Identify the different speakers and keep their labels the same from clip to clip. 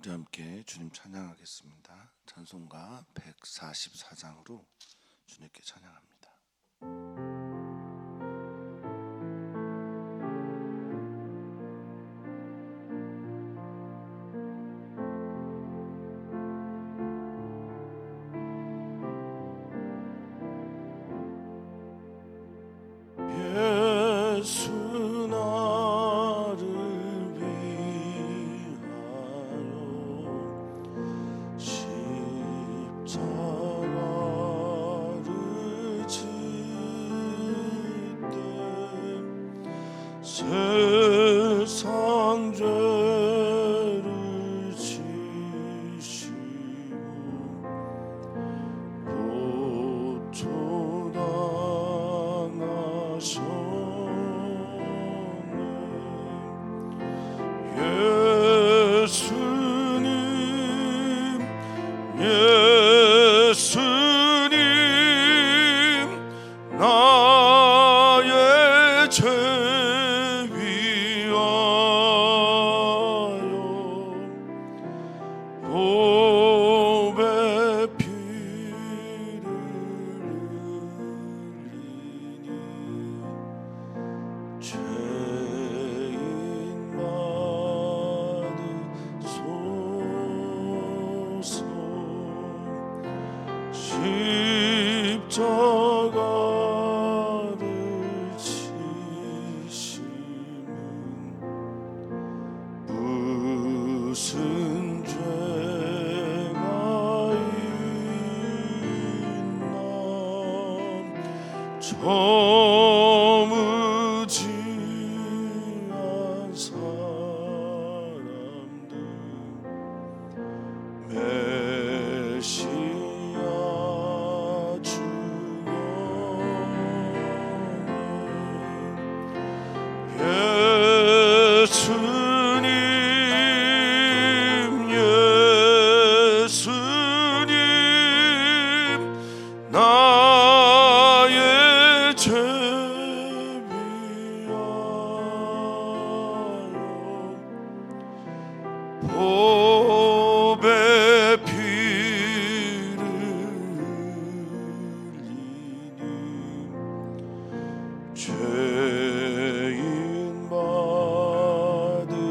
Speaker 1: 우리 함께 주님 찬양하겠습니다. 찬송가 144장으로 주님께 찬양합니다. 예수 나를 위하여 십자가를 짓되 세상 죄를 지시고 예수님 나의 죄 위하여 보배 피를 흘리니 죄인 받으소서. 십자가를 지심은 무슨 죄가 있나 저무지한 사람들 메시아 예수님 나의 죄 위하여 보배 피를 흘리니 죄인 받으소서.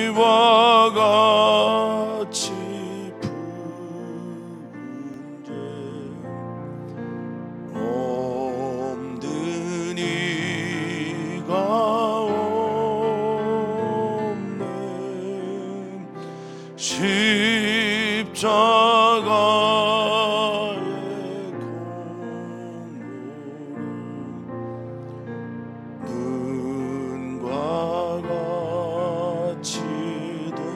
Speaker 1: 피와 같이 부은 죄 없는 이가 없네. 십자가의 공로로 눈과 같이 되네.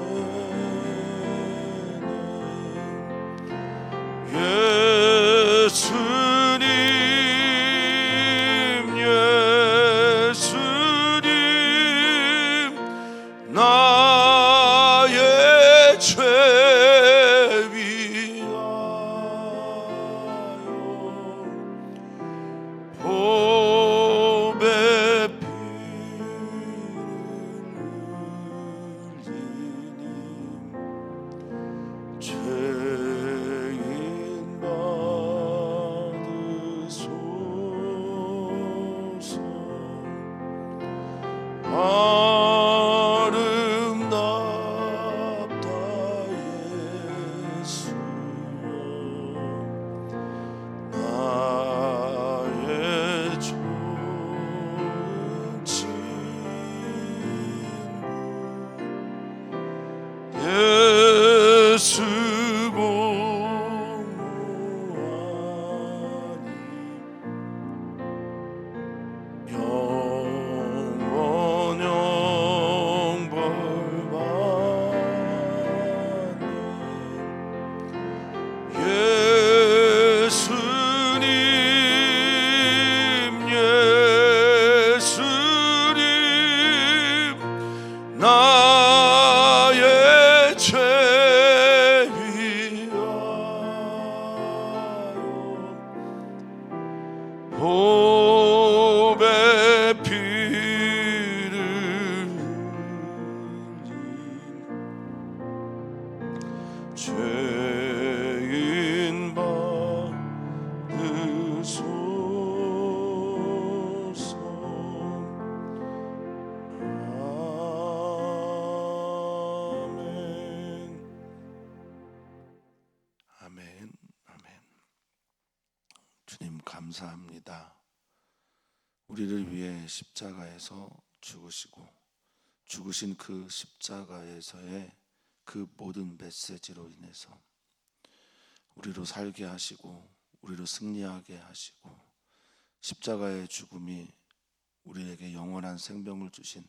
Speaker 1: 예수님 나의 죄 위하여 감사합니다. 우리를 위해 십자가에서 죽으시고 죽으신 그 십자가에서의 그 모든 메시지로 인해서 우리로 살게 하시고 우리로 승리하게 하시고 십자가의 죽음이 우리에게 영원한 생명을 주신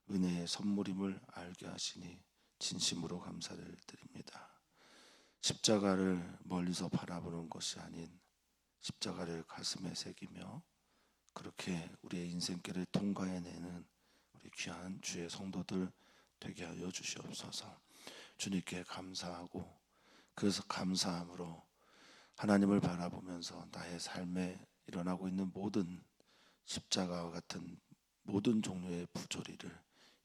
Speaker 1: 은혜의 선물임을 알게 하시니 진심으로 감사를 드립니다. 십자가를 멀리서 바라보는 것이 아닌 십자가를 가슴에 새기며 그렇게 우리의 인생길을 통과해내는 우리 귀한 주의 성도들 되게 하여 주시옵소서. 주님께 감사하고 그래서 감사함으로 하나님을 바라보면서 나의 삶에 일어나고 있는 모든 십자가와 같은 모든 종류의 부조리를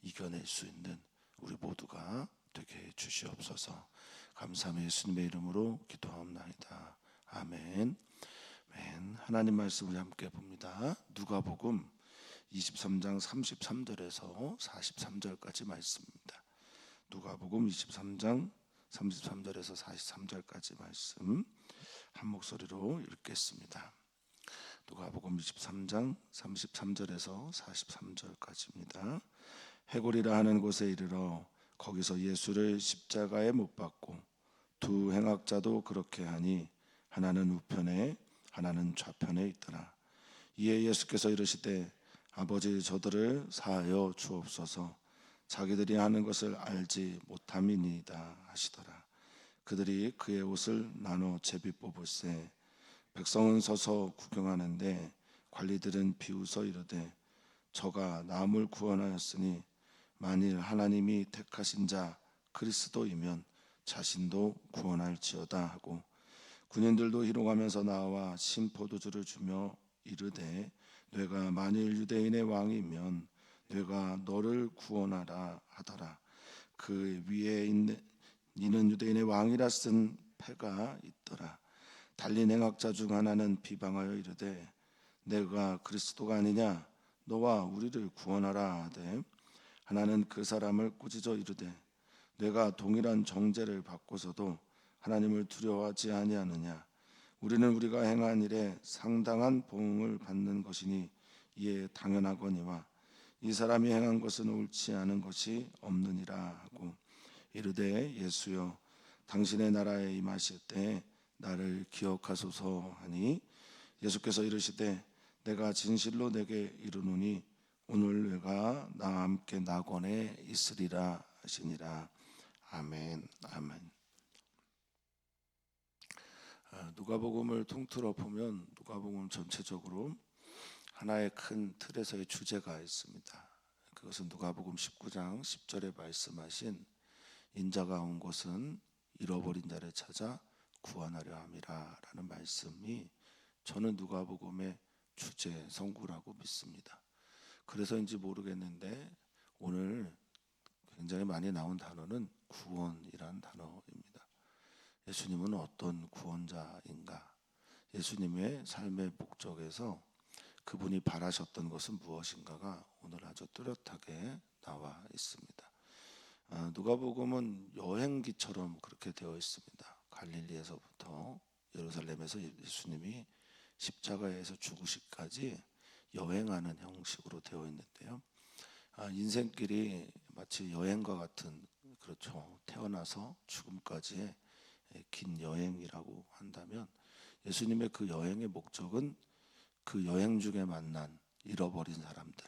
Speaker 1: 이겨낼 수 있는 우리 모두가 되게 해 주시옵소서. 감사함의 예수님의 이름으로 기도하옵나이다. 아멘. 아멘. 하나님 말씀 우리 함께 봅니다. 누가복음 23장 33절에서 43절까지 말씀입니다. 누가복음 23장 33절에서 43절까지 말씀 한 목소리로 읽겠습니다. 누가복음 23장 33절에서 43절까지입니다. 해골이라 하는 곳에 이르러 거기서 예수를 십자가에 못 박고 두 행악자도 그렇게 하니 하나는 우편에 하나는 좌편에 있더라. 이에 예수께서 이르시되 아버지 저들을 사하여 주옵소서. 자기들이 하는 것을 알지 못함이니이다 하시더라. 그들이 그의 옷을 나눠 제비 뽑을세. 백성은 서서 구경하는데 관리들은 비웃어 이르되 저가 남을 구원하였으니 만일 하나님이 택하신 자 그리스도이면 자신도 구원할지어다 하고 군인들도 희롱하면서 나와 신포도주를 주며 이르되 내가 만일 유대인의 왕이면 내가 너를 구원하라 하더라. 그 위에 있는 이는 유대인의 왕이라 쓴 패가 있더라. 달린 행악자 중 하나는 비방하여 이르되 내가 그리스도가 아니냐 너와 우리를 구원하라 하되 하나는 그 사람을 꾸짖어 이르되 내가 동일한 정죄를 받고서도 하나님을 두려워하지 아니하느냐 우리는 우리가 행한 일에 상당한 보응을 받는 것이니 이에 당연하거니와 이 사람이 행한 것은 옳지 않은 것이 없느니라 하고 이르되 예수여 당신의 나라에 임하실 때 나를 기억하소서 하니 예수께서 이르시되 내가 진실로 내게 이르노니 오늘 내가 나와 함께 낙원에 있으리라 하시니라. 아멘. 아멘. 누가복음을 통틀어 보면 누가복음 전체적으로 하나의 큰 틀에서의 주제가 있습니다. 그것은 누가복음 19장 10절에 말씀하신 인자가 온 것은 잃어버린 자를 찾아 구원하려 함이라 라는 말씀이 저는 누가복음의 주제 성구라고 믿습니다. 그래서인지 모르겠는데 오늘 굉장히 많이 나온 단어는 구원이라는 단어입니다. 예수님은 어떤 구원자인가? 예수님의 삶의 목적에서 그분이 바라셨던 것은 무엇인가가 오늘 아주 뚜렷하게 나와 있습니다. 누가복음은 여행기처럼 그렇게 되어 있습니다. 갈릴리에서부터 예루살렘에서 예수님이 십자가에서 죽으시기까지 여행하는 형식으로 되어 있는데요. 인생길이 마치 여행과 같은 그렇죠. 태어나서 죽음까지의 긴 여행이라고 한다면 예수님의 그 여행의 목적은 그 여행 중에 만난 잃어버린 사람들,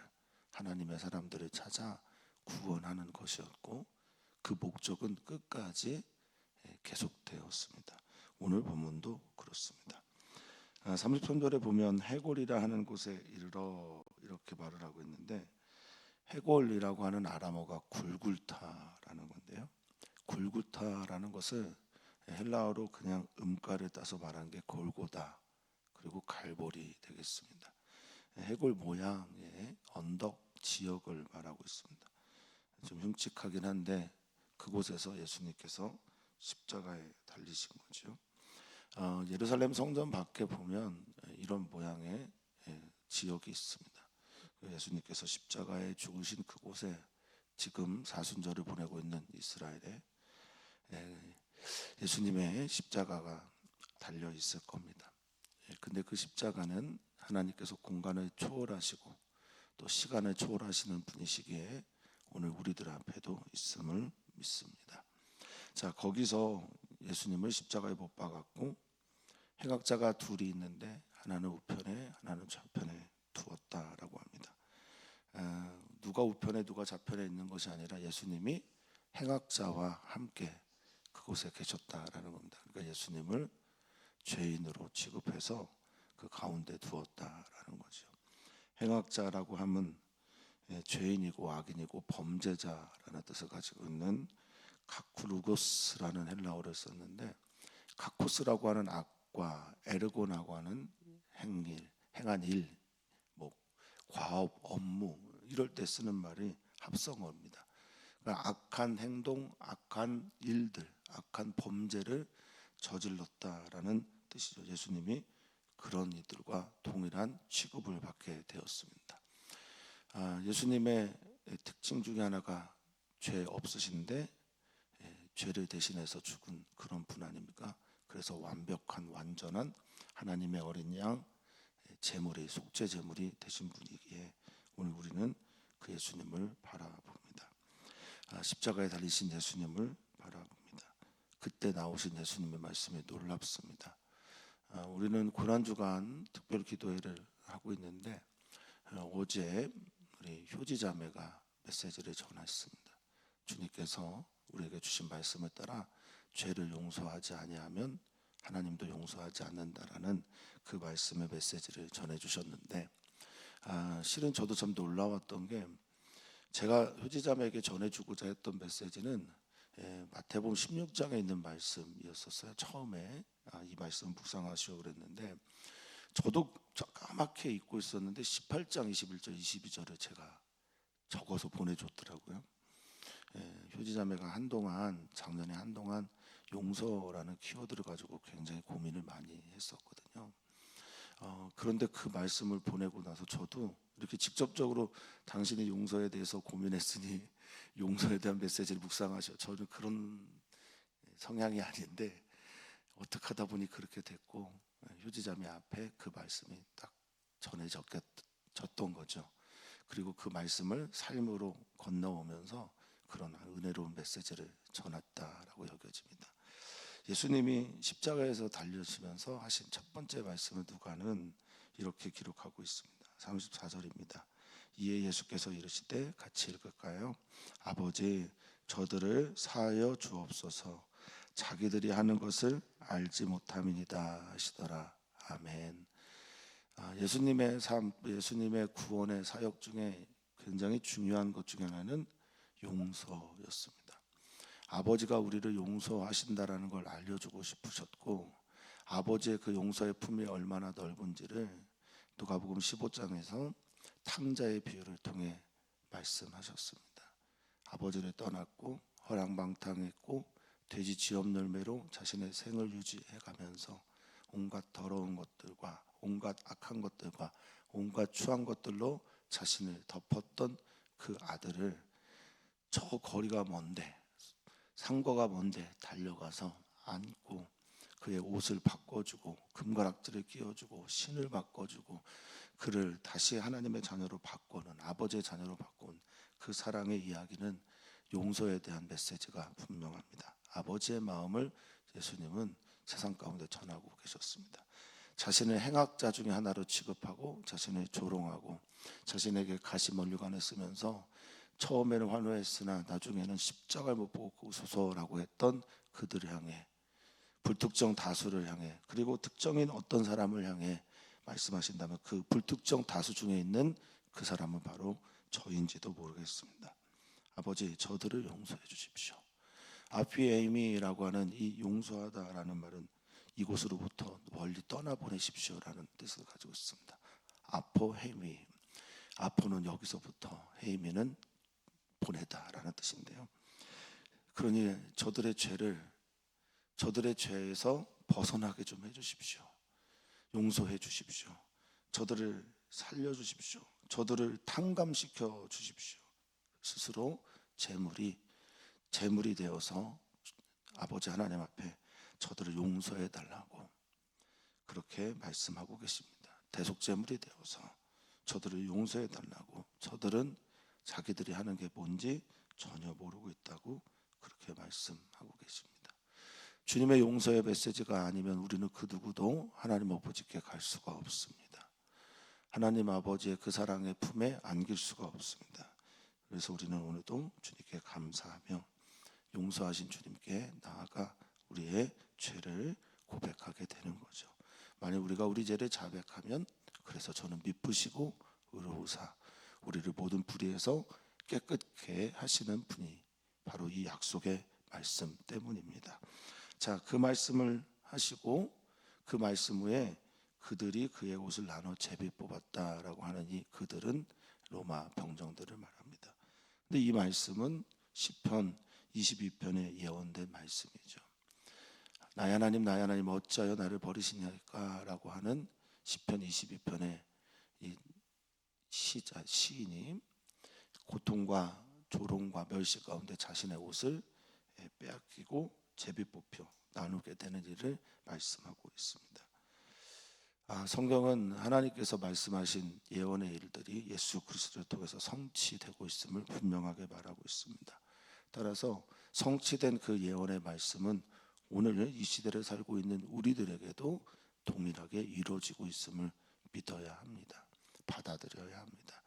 Speaker 1: 하나님의 사람들을 찾아 구원하는 것이었고 그 목적은 끝까지 계속되었습니다. 오늘 본문도 그렇습니다. 33절에 보면 해골이라 하는 곳에 이르러 이렇게 말을 하고 있는데 해골이라고 하는 아람어가 굴굴타라는 건데요. 굴굴타라는 것을 헬라어로 그냥 음가를 따서 말한 게 골고다 그리고 갈보리 되겠습니다. 해골 모양의 언덕 지역을 말하고 있습니다. 좀 흉측하긴 한데 그곳에서 예수님께서 십자가에 달리신 거죠. 예루살렘 성전 밖에 보면 이런 모양의 지역이 있습니다. 예수님께서 십자가에 죽으신 그곳에 지금 사순절을 보내고 있는 이스라엘에 예수님의 십자가가 달려 있을 겁니다. 근데 그 십자가는 하나님께서 공간을 초월하시고 또 시간을 초월하시는 분이시기에 오늘 우리들 앞에도 있음을 믿습니다. 자, 거기서 예수님을 십자가에 못 박았고 행악자가 둘이 있는데 하나는 우편에 하나는 좌편에 두었다라고 합니다. 누가 우편에 누가 좌편에 있는 것이 아니라 예수님이 행악자와 함께 그곳에 계셨다라는 겁니다. 그러니까 예수님을 죄인으로 취급해서 그 가운데 두었다라는 거죠. 행악자라고 하면 죄인이고 악인이고 범죄자라는 뜻을 가지고 있는 카쿠루고스라는 헬라어를 썼는데, 카코스라고 하는 악과 에르고나고 하는 행일, 행한 일, 뭐 과업, 업무 이럴 때 쓰는 말이 합성어입니다. 그러니까 악한 행동, 악한 일들, 악한 범죄를 저질렀다라는 뜻이죠. 예수님이 그런 이들과 동일한 취급을 받게 되었습니다. 예수님의 특징 중에 하나가 죄 없으신데 죄를 대신해서 죽은 그런 분 아닙니까? 그래서 완벽한 완전한 하나님의 어린 양 제물이 속죄 제물이 되신 분이기에 오늘 우리는 그 예수님을 바라봅니다. 십자가에 달리신 예수님을 바라봅니다. 그때 나오신 예수님의 말씀이 놀랍습니다. 우리는 고난주간 특별 기도회를 하고 있는데 어제 우리 효지자매가 메시지를 전했습니다. 주님께서 우리에게 주신 말씀을 따라 죄를 용서하지 아니하면 하나님도 용서하지 않는다라는 그 말씀의 메시지를 전해주셨는데, 실은 저도 참 놀라웠던 게 제가 효지자매에게 전해주고자 했던 메시지는 마태복음 16장에 있는 말씀이었었어요. 처음에 이 말씀 묵상하시오 그랬는데 저도 까맣게 잊고 있었는데 18장 21절 22절을 제가 적어서 보내줬더라고요. 효지자매가 작년에 한동안 용서라는 키워드를 가지고 굉장히 고민을 많이 했었거든요. 그런데 그 말씀을 보내고 나서 저도 이렇게 직접적으로 당신이 용서에 대해서 고민했으니 용서에 대한 메시지를 묵상하셔. 저는 그런 성향이 아닌데 어떻게 하다 보니 그렇게 됐고 효지자매 앞에 그 말씀이 딱 전해졌던 거죠. 그리고 그 말씀을 삶으로 건너오면서 그런 은혜로운 메시지를 전했다라고 여겨집니다. 예수님이 십자가에서 달려지면서 하신 첫 번째 말씀을 누가는 이렇게 기록하고 있습니다. 34절입니다. 이에 예수께서 이르시되 같이 읽을까요? 아버지 저들을 사하여 주옵소서 자기들이 하는 것을 알지 못함이니이다 하시더라. 아멘. 예수님의 삶, 예수님의 구원의 사역 중에 굉장히 중요한 것 중에 하나는 용서였습니다. 아버지가 우리를 용서하신다라는 걸 알려주고 싶으셨고 아버지의 그 용서의 품이 얼마나 넓은지를 누가복음 15장에서 탕자의 비유를 통해 말씀하셨습니다. 아버지를 떠났고 허랑방탕했고 돼지 쥐업열매로 자신의 생을 유지해가면서 온갖 더러운 것들과 온갖 악한 것들과 온갖 추한 것들로 자신을 덮었던 그 아들을 저 거리가 먼데 상거가 먼데 달려가서 안고 그의 옷을 바꿔주고 금가락지를 끼워주고 신을 바꿔주고 그를 다시 하나님의 자녀로 바꾸는 아버지의 자녀로 바꾼 그 사랑의 이야기는 용서에 대한 메시지가 분명합니다. 아버지의 마음을 예수님은 세상 가운데 전하고 계셨습니다. 자신을 행악자 중에 하나로 취급하고 자신을 조롱하고 자신에게 가시면류관을 쓰면서 처음에는 환호했으나 나중에는 십자가를 못 보고 웃소서라고 했던 그들을 향해 불특정 다수를 향해 그리고 특정인 어떤 사람을 향해 말씀하신다면 그 불특정 다수 중에 있는 그 사람은 바로 저인지도 모르겠습니다. 아버지 저들을 용서해 주십시오. 아피에이미라고 하는 이 용서하다라는 말은 이곳으로부터 멀리 떠나보내십시오라는 뜻을 가지고 있습니다. 아포헤이미, 아포는 여기서부터 헤이미는 보내다라는 뜻인데요. 그러니 저들의 죄에서 벗어나게 좀 해주십시오. 용서해 주십시오. 저들을 살려주십시오. 저들을 탕감시켜 주십시오. 스스로 제물이 되어서 아버지 하나님 앞에 저들을 용서해 달라고 그렇게 말씀하고 계십니다. 대속제물이 되어서 저들을 용서해 달라고. 저들은 자기들이 하는 게 뭔지 전혀 모르고 있다고 그렇게 말씀하고 계십니다. 주님의 용서의 메시지가 아니면 우리는 그 누구도 하나님 아버지께 갈 수가 없습니다. 하나님 아버지의 그 사랑의 품에 안길 수가 없습니다. 그래서 우리는 오늘도 주님께 감사하며 용서하신 주님께 나아가 우리의 죄를 고백하게 되는 거죠. 만약 우리가 우리 죄를 자백하면, 그래서 저는 미쁘시고 의로우사 우리를 모든 불의에서 깨끗게 하시는 분이 바로 이 약속의 말씀 때문입니다. 자, 그 말씀을 하시고 그 말씀 후에 그들이 그의 옷을 나눠 제비 뽑았다라고 하는 이 그들은 로마 병정들을 말합니다. 근데 이 말씀은 시편 22편에 예언된 말씀이죠. 나의 하나님 어찌하여 나를 버리시냐니까 라고 하는 시편 22편의 이 시인이 고통과 조롱과 멸시 가운데 자신의 옷을 빼앗기고 제비 뽑혀 나누게 되는 일을 말씀하고 있습니다. 성경은 하나님께서 말씀하신 예언의 일들이 예수 그리스도를 통해서 성취되고 있음을 분명하게 말하고 있습니다. 따라서 성취된 그 예언의 말씀은 오늘 이 시대를 살고 있는 우리들에게도 동일하게 이루어지고 있음을 믿어야 합니다. 받아들여야 합니다.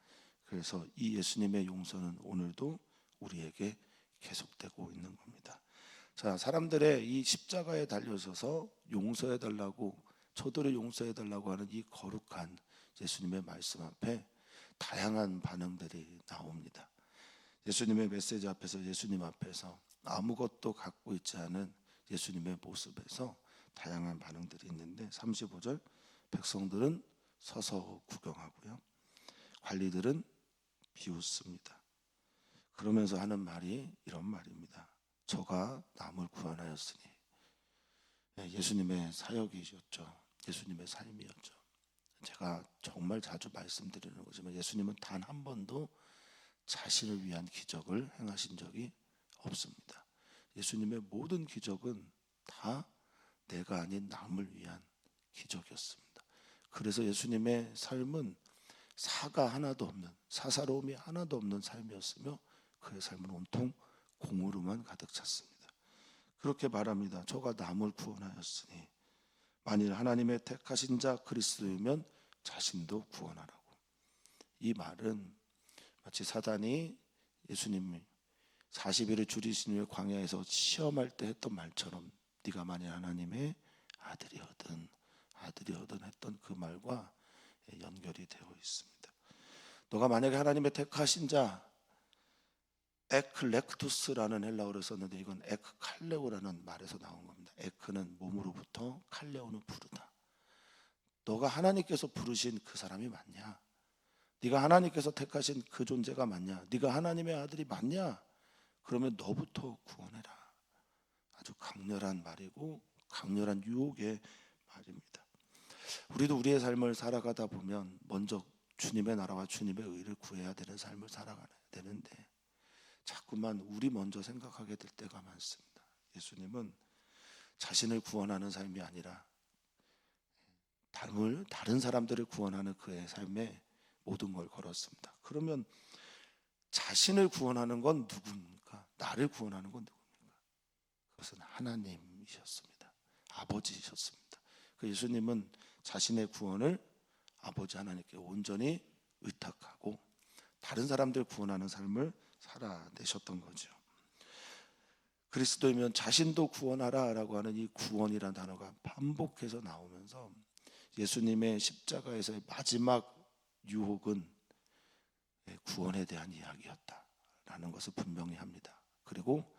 Speaker 1: 그래서 이 예수님의 용서는 오늘도 우리에게 계속되고 있는 겁니다. 자, 사람들의 이 십자가에 달려서서 용서해 달라고, 저들을 용서해 달라고 하는 이 거룩한 예수님의 말씀 앞에 다양한 반응들이 나옵니다. 예수님의 메시지 앞에서, 예수님 앞에서 아무것도 갖고 있지 않은 예수님의 모습에서 다양한 반응들이 있는데, 35절 백성들은 서서 구경하고요, 관리들은 비웃습니다. 그러면서 하는 말이 이런 말입니다. 저가 남을 구원하였으니. 예수님의 사역이셨죠. 예수님의 삶이었죠. 제가 정말 자주 말씀드리는 거지만 예수님은 단 한 번도 자신을 위한 기적을 행하신 적이 없습니다. 예수님의 모든 기적은 다 내가 아닌 남을 위한 기적이었습니다. 그래서 예수님의 삶은 사가 하나도 없는, 사사로움이 하나도 없는 삶이었으며 그의 삶은 온통 공으로만 가득 찼습니다. 그렇게 말합니다. 저가 남을 구원하였으니 만일 하나님의 택하신 자 그리스도이면 자신도 구원하라고. 이 말은 마치 사단이 예수님이 40일을 줄이신 후에 광야에서 시험할 때 했던 말처럼, 네가 만일 하나님의 아들이거든 했던 그 말과 연결이 되어 있습니다. 너가 만약에 하나님의 택하신 자, 에클렉투스라는 헬라어를 썼는데 이건 에크칼레오라는 말에서 나온 겁니다. 에크는 몸으로부터, 칼레오는 부르다. 너가 하나님께서 부르신 그 사람이 맞냐? 네가 하나님께서 택하신 그 존재가 맞냐? 네가 하나님의 아들이 맞냐? 그러면 너부터 구원해라. 아주 강렬한 말이고 강렬한 유혹의 말입니다. 우리도 우리의 삶을 살아가다 보면 먼저 주님의 나라와 주님의 의를 구해야 되는 삶을 살아가야 되는데 자꾸만 우리 먼저 생각하게 될 때가 많습니다. 예수님은 자신을 구원하는 삶이 아니라 다른 사람들을 구원하는 그의 삶에 모든 걸 걸었습니다. 그러면 자신을 구원하는 건 누굽니까? 나를 구원하는 건 누굽니까? 그것은 하나님이셨습니다. 아버지이셨습니다. 그 예수님은 자신의 구원을 아버지 하나님께 온전히 의탁하고 다른 사람들 구원하는 삶을 살아내셨던 거죠. 그리스도이면 자신도 구원하라 라고 하는 이 구원이라는 단어가 반복해서 나오면서 예수님의 십자가에서의 마지막 유혹은 구원에 대한 이야기였다라는 것을 분명히 합니다. 그리고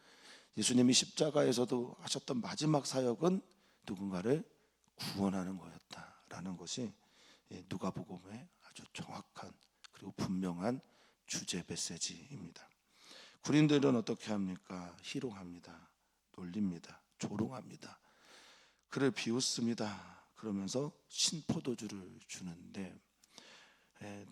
Speaker 1: 예수님이 십자가에서도 하셨던 마지막 사역은 누군가를 구원하는 거였다라는 것이 누가복음의 아주 정확한 그리고 분명한 주제 메시지입니다. 군인들은 어떻게 합니까? 희롱합니다. 놀립니다. 조롱합니다. 그를 비웃습니다. 그러면서 신포도주를 주는데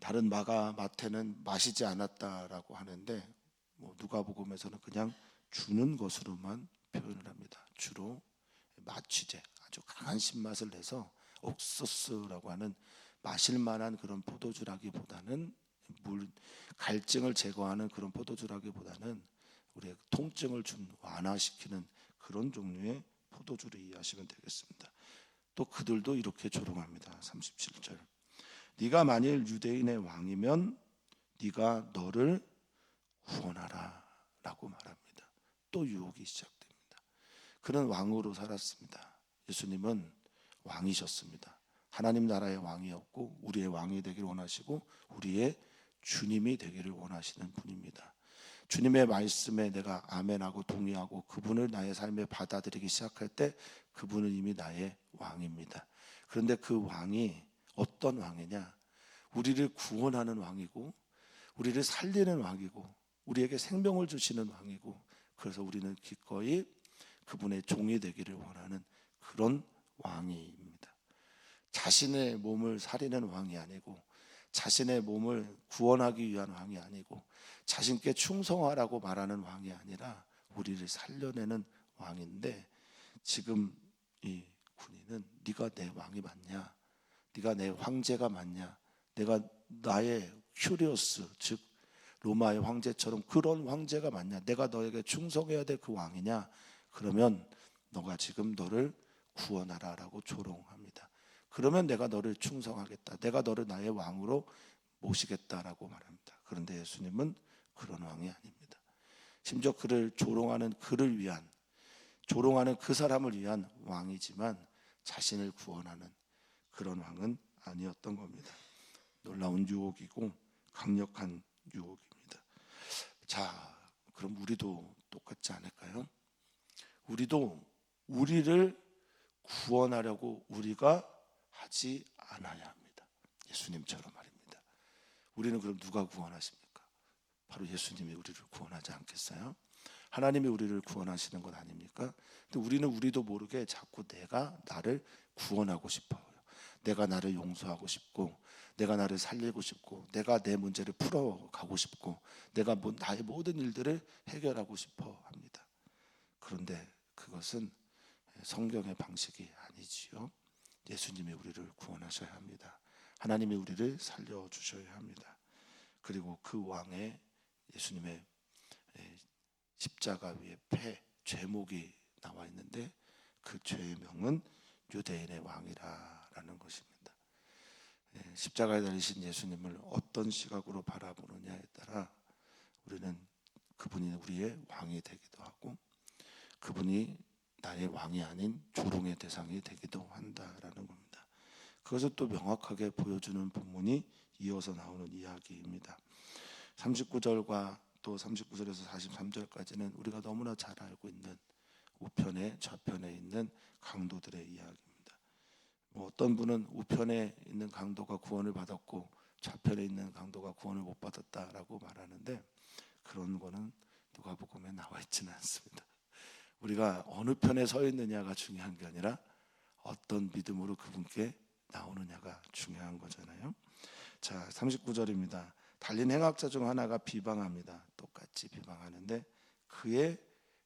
Speaker 1: 다른 마태는 마시지 않았다라고 하는데 누가복음에서는 그냥 주는 것으로만 표현을 합니다. 주로 마취제, 아주 강한 신맛을 내서 옥수수라고 하는 마실 만한 그런 포도주라기보다는 갈증을 제거하는 그런 포도주라기보다는 우리의 통증을 좀 완화시키는 그런 종류의 포도주를 이해하시면 되겠습니다. 또 그들도 이렇게 조롱합니다. 37절. 네가 만일 유대인의 왕이면 네가 너를 구원하라 라고 말합니다. 또 유혹이 시작됩니다. 그는 왕으로 살았습니다. 예수님은 왕이셨습니다. 하나님 나라의 왕이었고 우리의 왕이 되기를 원하시고 우리의 주님이 되기를 원하시는 분입니다. 주님의 말씀에 내가 아멘하고 동의하고 그분을 나의 삶에 받아들이기 시작할 때 그분은 이미 나의 왕입니다. 그런데 그 왕이 어떤 왕이냐? 우리를 구원하는 왕이고 우리를 살리는 왕이고 우리에게 생명을 주시는 왕이고, 그래서 우리는 기꺼이 그분의 종이 되기를 원하는 그런 왕입니다. 자신의 몸을 살리는 왕이 아니고 자신의 몸을 구원하기 위한 왕이 아니고 자신께 충성하라고 말하는 왕이 아니라 우리를 살려내는 왕인데, 지금 이 군인은 네가 내 왕이 맞냐? 네가 내 황제가 맞냐? 내가 나의 큐리오스, 즉 로마의 황제처럼 그런 황제가 맞냐? 내가 너에게 충성해야 될 그 왕이냐? 그러면 너가 지금 너를 구원하라라고 조롱합니다. 그러면 내가 너를 충성하겠다. 내가 너를 나의 왕으로 모시겠다라고 말합니다. 그런데 예수님은 그런 왕이 아닙니다. 심지어 그를 조롱하는 그를 위한, 조롱하는 그 사람을 위한 왕이지만 자신을 구원하는 그런 왕은 아니었던 겁니다. 놀라운 유혹이고 강력한 유혹입니다. 자, 그럼 우리도 똑같지 않을까요? 우리도 우리를 구원하려고 우리가 하지 않아야 합니다. 예수님처럼 말입니다. 우리는 그럼 누가 구원하십니까? 바로 예수님이 우리를 구원하지 않겠어요? 하나님이 우리를 구원하시는 것 아닙니까? 근데 우리는 우리도 모르게 자꾸 내가 나를 구원하고 싶어요. 내가 나를 용서하고 싶고, 내가 나를 살리고 싶고, 내가 내 문제를 풀어가고 싶고, 내가 나의 모든 일들을 해결하고 싶어 합니다. 그런데 그것은 성경의 방식이 아니지요. 예수님이 우리를 구원하셔야 합니다. 하나님이 우리를 살려주셔야 합니다. 그리고 그 왕의 예수님의 십자가 위에 죄목이 나와 있는데 그 죄명은 유대인의 왕이라는 것입니다. 십자가에 달리신 예수님을 어떤 시각으로 바라보느냐에 따라 우리는 그분이 우리의 왕이 되기도 하고 그분이 나의 왕이 아닌 조롱의 대상이 되기도 한다라는 겁니다. 그것을 또 명확하게 보여주는 본문이 이어서 나오는 이야기입니다. 39절과 또 39절에서 43절까지는 우리가 너무나 잘 알고 있는 우편에 좌편에 있는 강도들의 이야기입니다. 어떤 분은 우편에 있는 강도가 구원을 받았고 좌편에 있는 강도가 구원을 못 받았다라고 말하는데 그런 거는 누가복음에 나와 있지는 않습니다. 우리가 어느 편에 서 있느냐가 중요한 게 아니라 어떤 믿음으로 그분께 나오느냐가 중요한 거잖아요. 자, 39절입니다. 달린 행악자 중 하나가 비방합니다. 똑같이 비방하는데 그의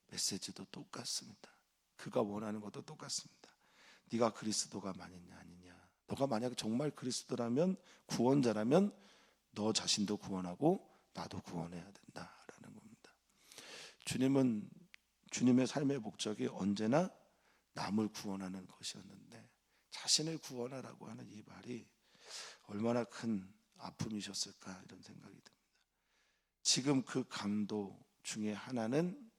Speaker 1: 메시지도 똑같습니다. 그가 원하는 것도 똑같습니다. 네가 그리스도가 맞느냐 아니냐. 너가 만약에 정말 그리스도라면, 구원자라면 너 자신도 구원하고 나도 구원해야 된다라는 겁니다. 주님은 주님의 삶의 목적이 언제나 남을 구원하는 것이었는데 자신을 구원하라고 하는 이 말이 얼마나 큰 아픔이셨을까 이런 생각이 듭니다. 지금 그 강도 중에 하나는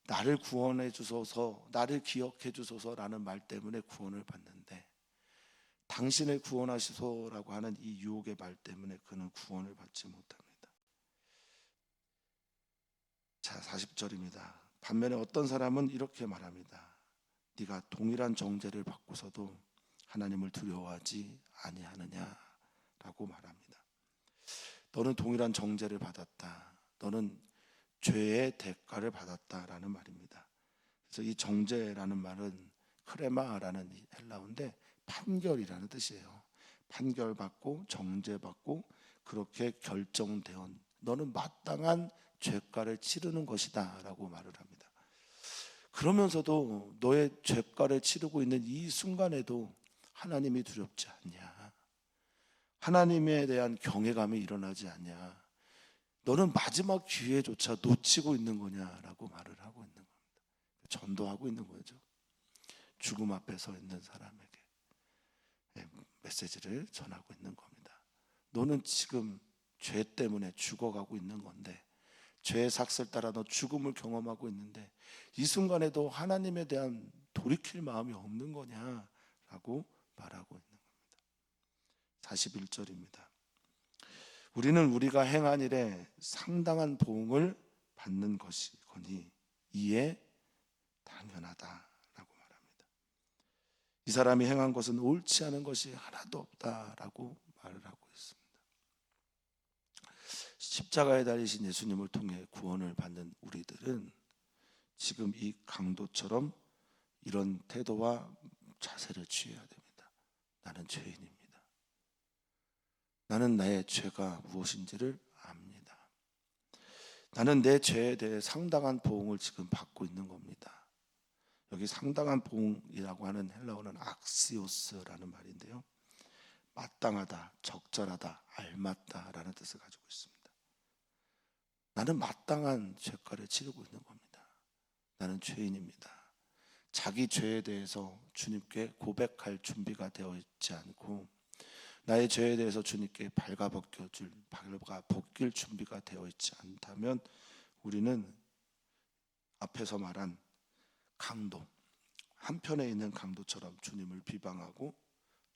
Speaker 1: 나를 구원해 주소서, 나를 기억해 주소서라는 말 때문에 구원을 받는데 당신을 구원하시소라고 하는 이 유혹의 말 때문에 그는 구원을 받지 못합니다. 자, 40절입니다. 반면에 어떤 사람은 이렇게 말합니다. 네가 동일한 정죄를 받고서도 하나님을 두려워하지 아니하느냐라고 말합니다. 너는 동일한 정죄를 받았다. 너는 죄의 대가를 받았다라는 말입니다. 그래서 이 정죄라는 말은 크레마라는 헬라어인데 판결이라는 뜻이에요. 판결받고 정죄받고 그렇게 결정되어 너는 마땅한 죄가를 치르는 것이다 라고 말을 합니다. 그러면서도 너의 죄가를 치르고 있는 이 순간에도 하나님이 두렵지 않냐? 하나님에 대한 경외감이 일어나지 않냐? 너는 마지막 기회조차 놓치고 있는 거냐라고 말을 하고 있는 겁니다. 전도하고 있는 거죠. 죽음 앞에 서 있는 사람에게 메시지를 전하고 있는 겁니다. 너는 지금 죄 때문에 죽어가고 있는 건데, 죄의 삭슬 따라 너 죽음을 경험하고 있는데 이 순간에도 하나님에 대한 돌이킬 마음이 없는 거냐라고 말하고 있는 겁니다. 41절입니다. 우리는 우리가 행한 일에 상당한 보응을 받는 것이거니 이에 당연하다라고 말합니다. 이 사람이 행한 것은 옳지 않은 것이 하나도 없다라고 말을 하고 있습니다. 십자가에 달리신 예수님을 통해 구원을 받는 우리들은 지금 이 강도처럼 이런 태도와 자세를 취해야 됩니다. 나는 죄인입니다. 나는 나의 죄가 무엇인지를 압니다. 나는 내 죄에 대해 상당한 보응을 지금 받고 있는 겁니다. 여기 상당한 보응이라고 하는 헬라어는 악시오스라는 말인데요, 마땅하다, 적절하다, 알맞다라는 뜻을 가지고 있습니다. 나는 마땅한 죄가를 치르고 있는 겁니다. 나는 죄인입니다. 자기 죄에 대해서 주님께 고백할 준비가 되어 있지 않고 나의 죄에 대해서 주님께 발가벗길 준비가 되어 있지 않다면 우리는 앞에서 말한 강도, 한편에 있는 강도처럼 주님을 비방하고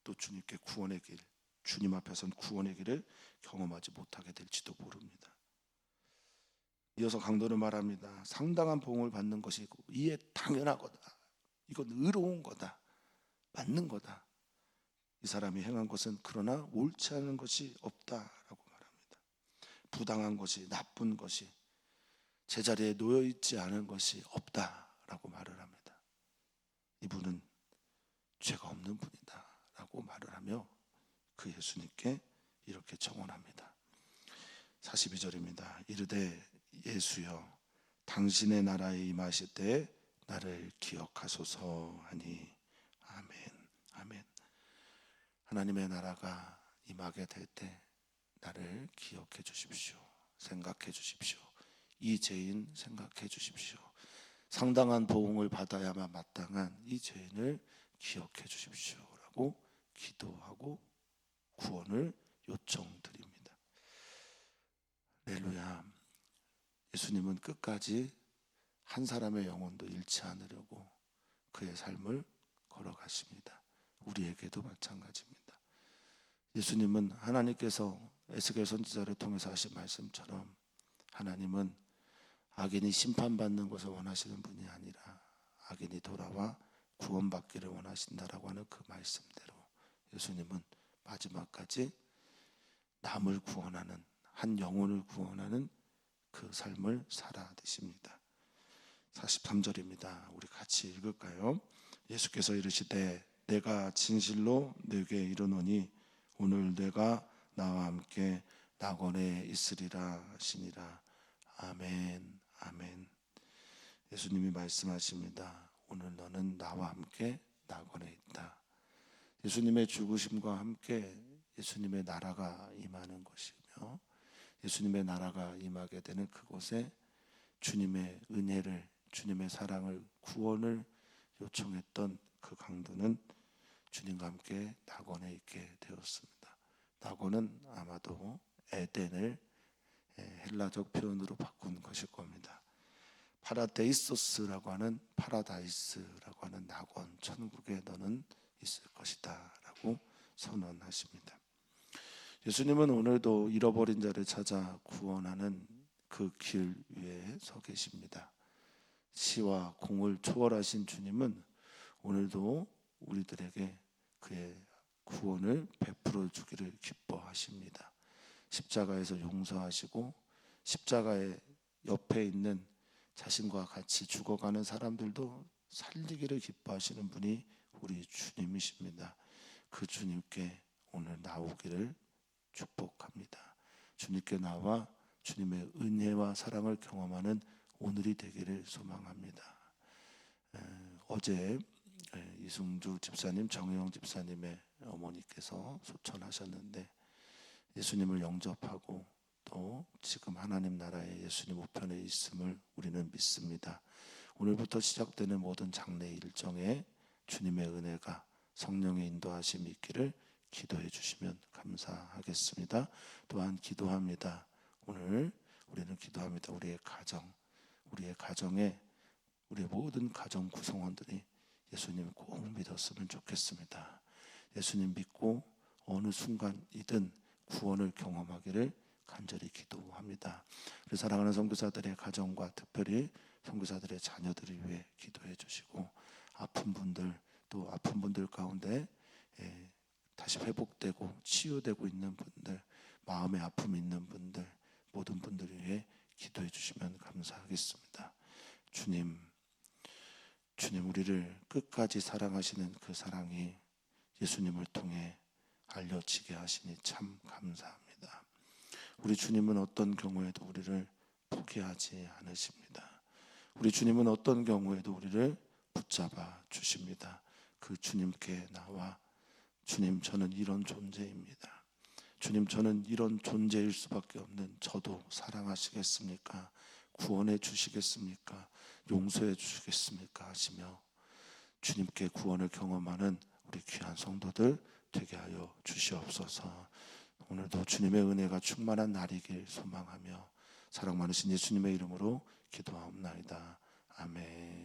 Speaker 1: 또 주님께 구원의 길, 주님 앞에서는 구원의 길을 경험하지 못하게 될지도 모릅니다. 이어서 강도는 말합니다. 상당한 보응을 받는 것이고 이에 당연하거다. 이건 의로운 거다. 맞는 거다. 이 사람이 행한 것은 그러나 옳지 않은 것이 없다라고 말합니다. 부당한 것이, 나쁜 것이, 제자리에 놓여있지 않은 것이 없다라고 말을 합니다. 이분은 죄가 없는 분이다 라고 말을 하며 그 예수님께 이렇게 청원합니다. 42절입니다. 이르되 예수여 당신의 나라에 임하실 때 나를 기억하소서 하니 아멘. 아멘. 하나님의 나라가 임하게 될 때 나를 기억해 주십시오. 생각해 주십시오. 이 죄인 생각해 주십시오. 상당한 보응을 받아야만 마땅한 이 죄인을 기억해 주십시오 라고 기도하고 구원을 요청드립니다. 할렐루야. 예수님은 끝까지 한 사람의 영혼도 잃지 않으려고 그의 삶을 걸어가십니다. 우리에게도 마찬가지입니다. 예수님은 하나님께서 에스겔 선지자를 통해서 하신 말씀처럼 하나님은 악인이 심판받는 것을 원하시는 분이 아니라 악인이 돌아와 구원받기를 원하신다라고 하는 그 말씀대로 예수님은 마지막까지 남을 구원하는, 한 영혼을 구원하는 그 삶을 살아내십니다. 43절입니다. 우리 같이 읽을까요? 예수께서 이르시되 내가 진실로 네게 이르노니 오늘 내가 나와 함께 낙원에 있으리라 하시니라. 아멘. 아멘. 예수님이 말씀하십니다. 오늘 너는 나와 함께 낙원에 있다. 예수님의 죽으심과 함께 예수님의 나라가 임하는 것이며 예수님의 나라가 임하게 되는 그곳에 주님의 은혜를, 주님의 사랑을, 구원을 요청했던 그 강도는 주님과 함께 낙원에 있게 되었습니다. 낙원은 아마도 에덴을 헬라적 표현으로 바꾼 것일 겁니다. 파라데이소스라고 하는, 파라다이스라고 하는 낙원, 천국에 너는 있을 것이다 라고 선언하십니다. 예수님은 오늘도 잃어버린 자를 찾아 구원하는 그 길 위에 서 계십니다. 시와 공을 초월하신 주님은 오늘도 우리들에게 그의 구원을 베풀어 주기를 기뻐하십니다. 십자가에서 용서하시고 십자가의 옆에 있는 자신과 같이 죽어가는 사람들도 살리기를 기뻐하시는 분이 우리 주님이십니다. 그 주님께 오늘 나오기를 축복합니다. 주님께 나와 주님의 은혜와 사랑을 경험하는 오늘이 되기를 소망합니다. 어제 이 이승주 집사님, 정혜영 집사님의 어머니께서 소천하셨는데 예수님을 영접하고 또 지금 하나님 나라의 예수님 우편에 있음을 우리는 믿습니다. 오늘부터 시작되는 모든 장례 일정에 주님의 은혜가 성령의 인도하심이 있기를 기도해 주시면 감사하겠습니다. 또한 기도합니다. 오늘 우리는 기도합니다. 우리의 가정에 우리의 모든 가정 구성원들이 예수님을 꼭 믿었으면 좋겠습니다. 예수님 믿고 어느 순간이든 구원을 경험하기를 간절히 기도합니다. 우리 사랑하는 선교사들의 가정과 특별히 선교사들의 자녀들을 위해 기도해 주시고 아픈 분들 가운데 다시 회복되고 치유되고 있는 분들, 마음의 아픔이 있는 분들, 모든 분들을 위해 기도해 주시면 감사하겠습니다. 주님 우리를 끝까지 사랑하시는 그 사랑이 예수님을 통해 알려지게 하시니 참 감사합니다. 우리 주님은 어떤 경우에도 우리를 포기하지 않으십니다. 우리 주님은 어떤 경우에도 우리를 붙잡아 주십니다. 그 주님께 나와 주님, 저는 이런 존재입니다. 주님, 저는 이런 존재일 수밖에 없는 저도 사랑하시겠습니까? 구원해 주시겠습니까? 용서해 주시겠습니까? 하시며 주님께 구원을 경험하는 우리 귀한 성도들 되게 하여 주시옵소서. 오늘도 주님의 은혜가 충만한 날이길 소망하며 사랑 많으신 예수님의 이름으로 기도하옵나이다. 아멘.